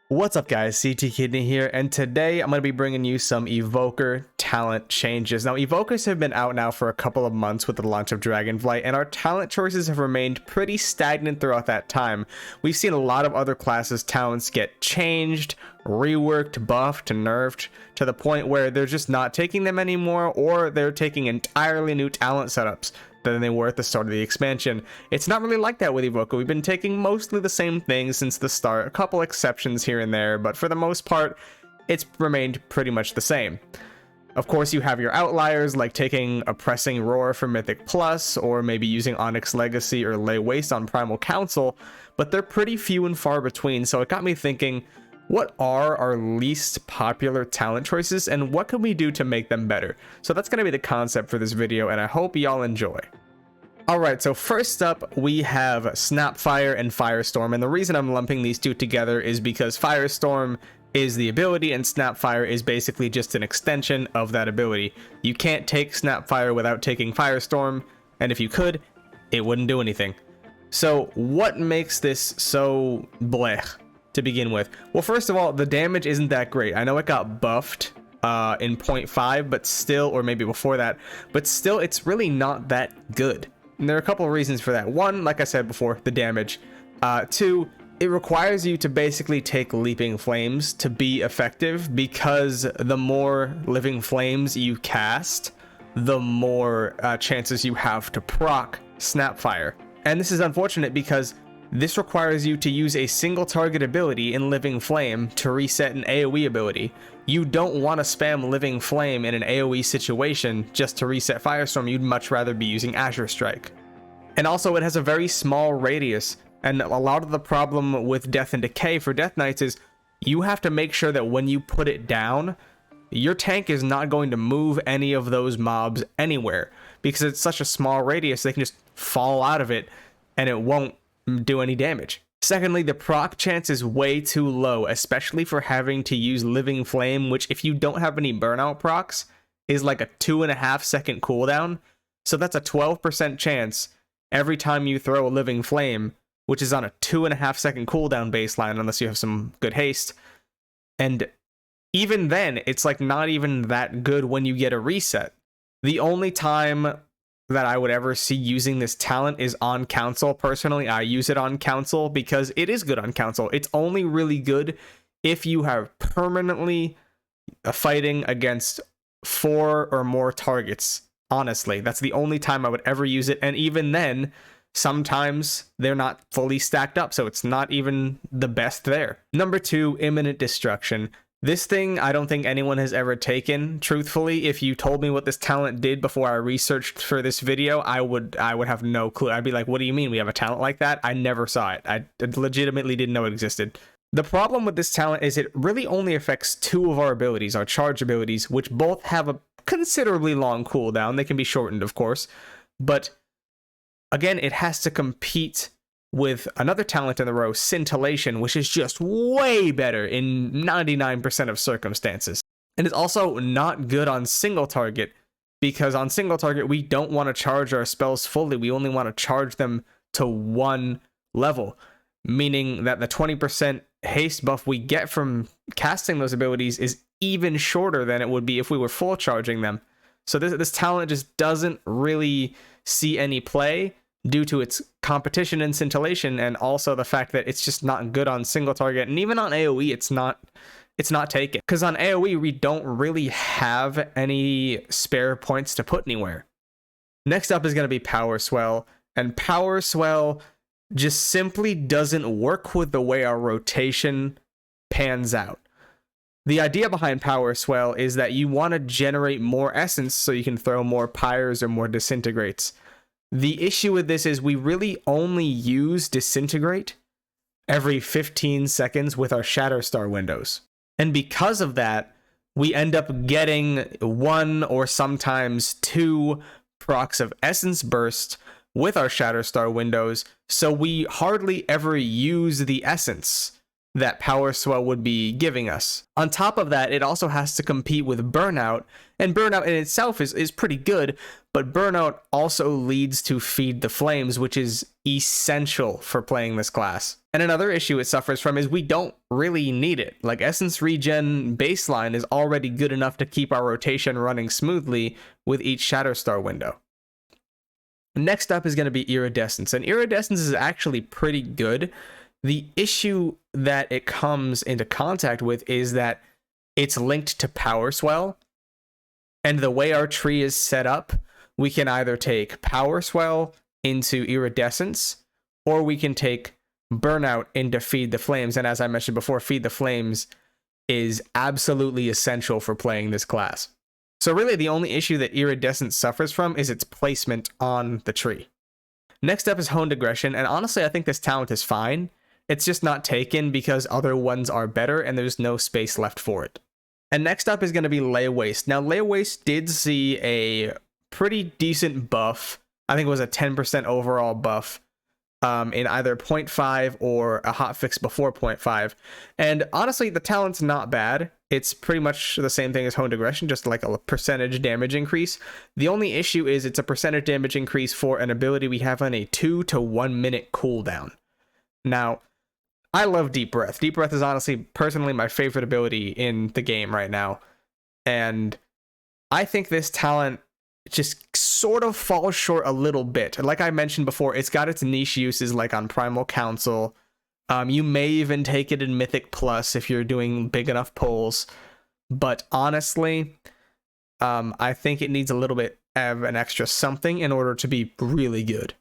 What's up guys, CT Kidney here, and today I'm going to be bringing you some Evoker talent changes. Now Evokers have been out now for a couple of months with the launch of Dragonflight, and our talent choices have remained pretty stagnant throughout that time. We've seen a lot of other classes' talents get changed, reworked, buffed, and nerfed, to the point where they're just not taking them anymore, or they're taking entirely new talent setups than they were at the start of the expansion. It's not really like that with Evoker. We've been taking mostly the same things since the start, a couple exceptions here and there, but for the most part, it's remained pretty much the same. Of course, you have your outliers, like taking a Pressing Roar for Mythic Plus, or maybe using Onyx Legacy or Lay Waste on Primal Council, but they're pretty few and far between, so it got me thinking, what are our least popular talent choices, and what can we do to make them better? So that's going to be the concept for this video, and I hope y'all enjoy. Alright, so first up, we have Snapfire and Firestorm, and the reason I'm lumping these two together is because Firestorm is the ability, and Snapfire is basically just an extension of that ability. You can't take Snapfire without taking Firestorm, and if you could, it wouldn't do anything. So what makes this so blech to begin with? Well, first of all, the damage isn't that great. I know it got buffed in 0.5, but still, or maybe before that, but still, it's really not that good. And there are a couple of reasons for that. One, like I said before, the damage. Two, it requires you to basically take Leaping Flames to be effective, because the more Living Flames you cast, the more chances you have to proc Snapfire. And this is unfortunate because this requires you to use a single target ability in Living Flame to reset an AoE ability. You don't want to spam Living Flame in an AoE situation just to reset Firestorm. You'd much rather be using Azure Strike. And also, it has a very small radius, and a lot of the problem with Death and Decay for Death Knights is you have to make sure that when you put it down, your tank is not going to move any of those mobs anywhere, because it's such a small radius they can just fall out of it and it won't do any damage. Secondly, the proc chance is way too low, especially for having to use Living Flame, which if you don't have any burnout procs is like a 2.5 second cooldown. So that's a 12% chance every time you throw a Living Flame, which is on a 2.5 second cooldown baseline unless you have some good haste. And even then, it's like not even that good when you get a reset. The only time that I would ever see using this talent is on council. Personally, I use it on council because it is good on council. It's only really good if you have permanently fighting against 4 or more targets. Honestly, that's the only time I would ever use it, and even then, sometimes they're not fully stacked up, so it's not even the best there. Number 2, Imminent Destruction. This thing, I don't think anyone has ever taken. Truthfully, if you told me what this talent did before I researched for this video, I would have no clue. I'd be like, what do you mean we have a talent like that? I never saw it. I legitimately didn't know it existed. The problem with this talent is it really only affects 2 of our abilities, our charge abilities, which both have a considerably long cooldown. They can be shortened, of course, but again, it has to compete with another talent in the row, Scintillation, which is just way better in 99% of circumstances. And it's also not good on single target, because on single target, we don't want to charge our spells fully. We only want to charge them to 1 level, meaning that the 20% haste buff we get from casting those abilities is even shorter than it would be if we were full charging them. So this talent just doesn't really see any play due to its competition in Scintillation, and also the fact that it's just not good on single target, and even on AoE it's not taken, because on AoE we don't really have any spare points to put anywhere. Next up is going to be Power Swell, and Power Swell just simply doesn't work with the way our rotation pans out. The idea behind Power Swell is that you want to generate more essence so you can throw more pyres or more disintegrates. The issue with this is we really only use Disintegrate every 15 seconds with our Shatterstar windows. And because of that, we end up getting 1 or sometimes 2 procs of Essence Burst with our Shatterstar windows, so we hardly ever use the Essence that Power Swell would be giving us. On top of that, it also has to compete with Burnout, and Burnout in itself is pretty good, but Burnout also leads to Feed the Flames, which is essential for playing this class. And another issue it suffers from is we don't really need it. Like, Essence Regen baseline is already good enough to keep our rotation running smoothly with each Shatterstar window. Next up is going to be Iridescence, and Iridescence is actually pretty good. The issue that it comes into contact with is that it's linked to Power Swell, and the way our tree is set up, we can either take Power Swell into Iridescence, or we can take Burnout into Feed the Flames. And as I mentioned before, Feed the Flames is absolutely essential for playing this class. So really the only issue that Iridescence suffers from is its placement on the tree. Next up is Honed Aggression, and honestly I think this talent is fine. It's just not taken because other ones are better and there's no space left for it. And next up is going to be Lay Waste. Now Lay Waste did see a pretty decent buff. I think it was a 10% overall buff in either 0.5 or a hotfix before 0.5. And honestly, the talent's not bad. It's pretty much the same thing as Honed Aggression, just like a percentage damage increase. The only issue is it's a percentage damage increase for an ability we have on a 2 to 1 minute cooldown. Now, I love Deep Breath. Deep Breath is honestly, personally, my favorite ability in the game right now. And I think this talent just sort of falls short a little bit. Like I mentioned before, it's got its niche uses like on Primal Council. You may even take it in Mythic Plus if you're doing big enough pulls. But honestly, I think it needs a little bit of an extra something in order to be really good.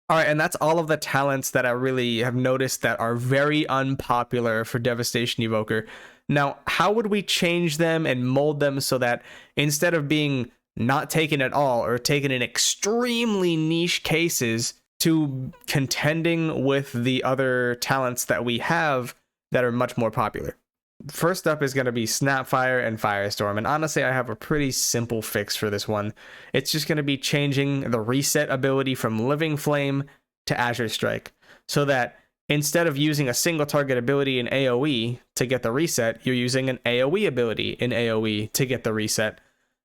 All right, and that's all of the talents that I really have noticed that are very unpopular for Devastation Evoker. Now, how would we change them and mold them so that instead of being not taken at all or taken in extremely niche cases to contending with the other talents that we have that are much more popular? First up is going to be Snapfire and Firestorm, and honestly I have a pretty simple fix for this one. It's just going to be changing the reset ability from Living Flame to Azure Strike, so that instead of using a single target ability in AoE to get the reset, you're using an AoE ability in AoE to get the reset.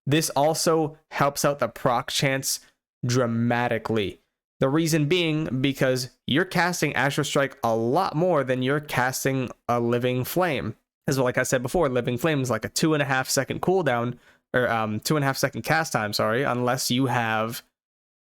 This also helps out the proc chance dramatically. The reason being because you're casting Azure Strike a lot more than you're casting a Living Flame. As well, like I said before, Living Flame is like a 2.5 second cooldown, or 2.5 second cast time, sorry, unless you have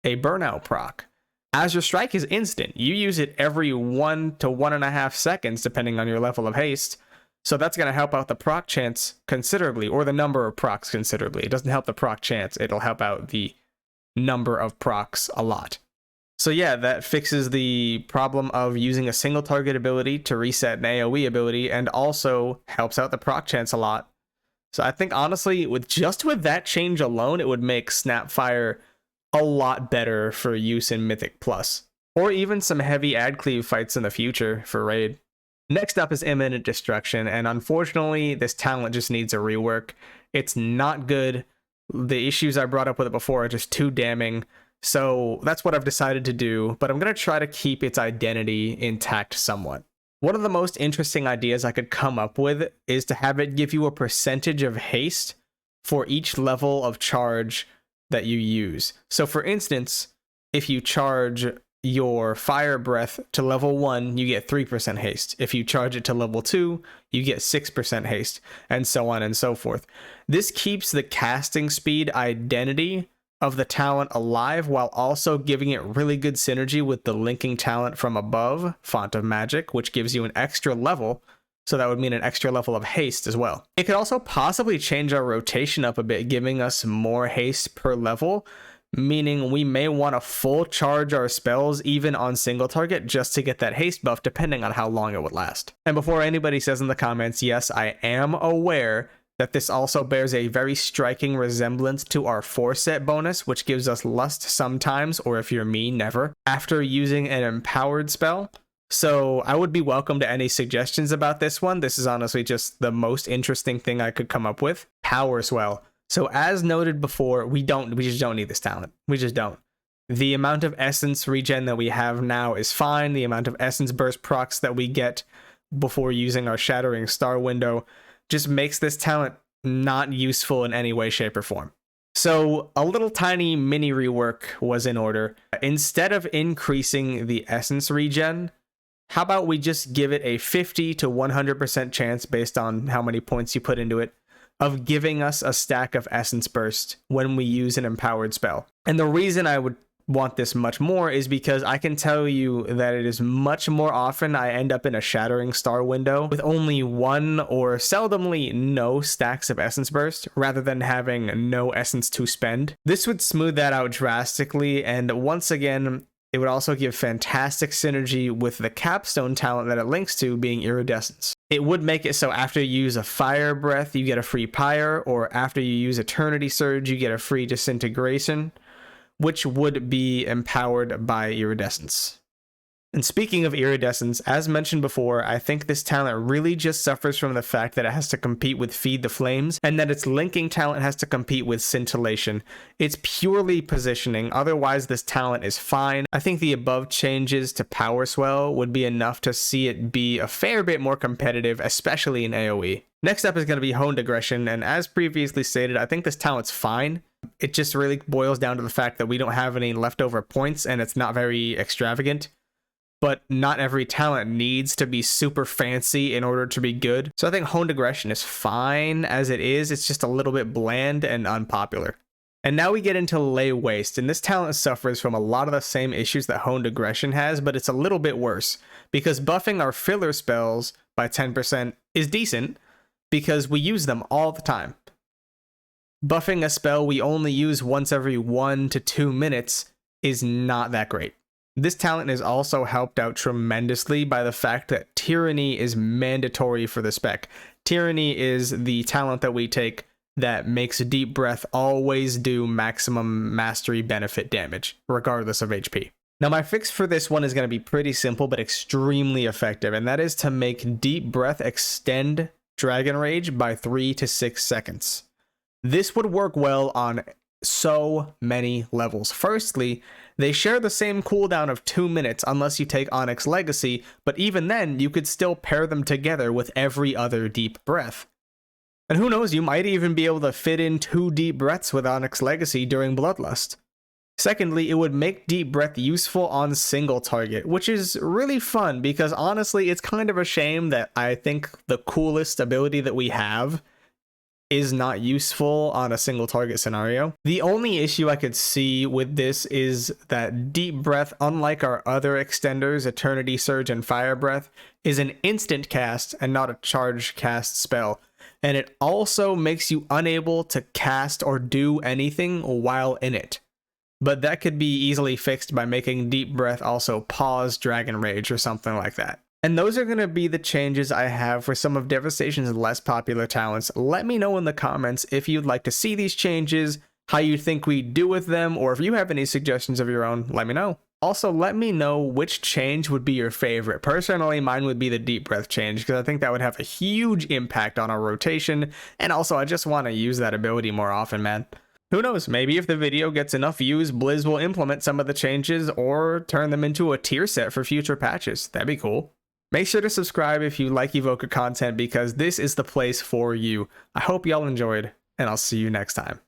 a Burnout proc. Azure Strike is instant. You use it every 1 to 1.5 seconds, depending on your level of haste. So that's going to help out the proc chance considerably, or the number of procs considerably. It doesn't help the proc chance, it'll help out the number of procs a lot. So yeah, that fixes the problem of using a single target ability to reset an AoE ability, and also helps out the proc chance a lot. So I think honestly, with that change alone, it would make Snapfire a lot better for use in Mythic Plus, or even some heavy ad cleave fights in the future for raid. Next up is Imminent Destruction, and unfortunately this talent just needs a rework. It's not good. The issues I brought up with it before are just too damning. So that's what I've decided to do, but I'm going to try to keep its identity intact somewhat. One of the most interesting ideas I could come up with is to have it give you a percentage of haste for each level of charge that you use. So for instance, if you charge your Fire Breath to level 1, you get 3% haste. If you charge it to level 2, you get 6% haste, and so on and so forth. This keeps the casting speed identity of the talent alive, while also giving it really good synergy with the linking talent from above, Font of Magic, which gives you an extra level, so that would mean an extra level of haste as well. It could also possibly change our rotation up a bit, giving us more haste per level, meaning we may want to full charge our spells even on single target just to get that haste buff, depending on how long it would last. And before anybody says in the comments, yes, I am aware that this also bears a very striking resemblance to our Forset bonus, which gives us Lust sometimes, or if you're me, never, after using an empowered spell. So I would be welcome to any suggestions about this one. This is honestly just the most interesting thing I could come up with. Power Swell. So as noted before, we just don't need this talent. We just don't. The amount of essence regen that we have now is fine. The amount of essence burst procs that we get before using our Shattering Star window just makes this talent not useful in any way, shape, or form. So a little tiny mini rework was in order. Instead of increasing the essence regen, how about we just give it a 50 to 100% chance based on how many points you put into it of giving us a stack of essence burst when we use an empowered spell. And the reason I would want this much more is because I can tell you that it is much more often I end up in a Shattering Star window with only one or seldomly no stacks of essence burst rather than having no essence to spend. This would smooth that out drastically, and once again it would also give fantastic synergy with the capstone talent that it links to, being Iridescence. It would make it so after you use a Fire Breath you get a free Pyre, or after you use Eternity Surge you get a free Disintegration, which would be empowered by Iridescence. And speaking of Iridescence, as mentioned before, I think this talent really just suffers from the fact that it has to compete with Feed the Flames, and that its linking talent has to compete with Scintillation. It's purely positioning, otherwise this talent is fine. I think the above changes to Power Swell would be enough to see it be a fair bit more competitive, especially in AoE. Next up is going to be Honed Aggression, and as previously stated, I think this talent's fine. It just really boils down to the fact that we don't have any leftover points and it's not very extravagant. But not every talent needs to be super fancy in order to be good. So I think Honed Aggression is fine as it is. It's just a little bit bland and unpopular. And now we get into Lay Waste, and this talent suffers from a lot of the same issues that Honed Aggression has, but it's a little bit worse, because buffing our filler spells by 10% is decent because we use them all the time. Buffing a spell we only use once every 1 to 2 minutes is not that great. This talent is also helped out tremendously by the fact that Tyranny is mandatory for the spec. Tyranny is the talent that we take that makes Deep Breath always do maximum mastery benefit damage, regardless of HP. Now my fix for this one is going to be pretty simple but extremely effective, and that is to make Deep Breath extend Dragon Rage by 3 to 6 seconds. This would work well on so many levels. Firstly, they share the same cooldown of 2 minutes unless you take Onyx Legacy, but even then you could still pair them together with every other Deep Breath. And who knows, you might even be able to fit in 2 Deep Breaths with Onyx Legacy during Bloodlust. Secondly, it would make Deep Breath useful on single target, which is really fun because honestly it's kind of a shame that I think the coolest ability that we have is not useful on a single target scenario. The only issue I could see with this is that Deep Breath, unlike our other extenders, Eternity Surge and Fire Breath, is an instant cast and not a charge cast spell. And it also makes you unable to cast or do anything while in it. But that could be easily fixed by making Deep Breath also pause Dragon Rage or something like that. And those are going to be the changes I have for some of Devastation's less popular talents. Let me know in the comments if you'd like to see these changes, how you think we do with them, or if you have any suggestions of your own, let me know. Also, let me know which change would be your favorite. Personally, mine would be the Deep Breath change, because I think that would have a huge impact on our rotation, and also I just want to use that ability more often, man. Who knows, maybe if the video gets enough views, Blizz will implement some of the changes or turn them into a tier set for future patches. That'd be cool. Make sure to subscribe if you like Evoker content because this is the place for you. I hope y'all enjoyed, and I'll see you next time.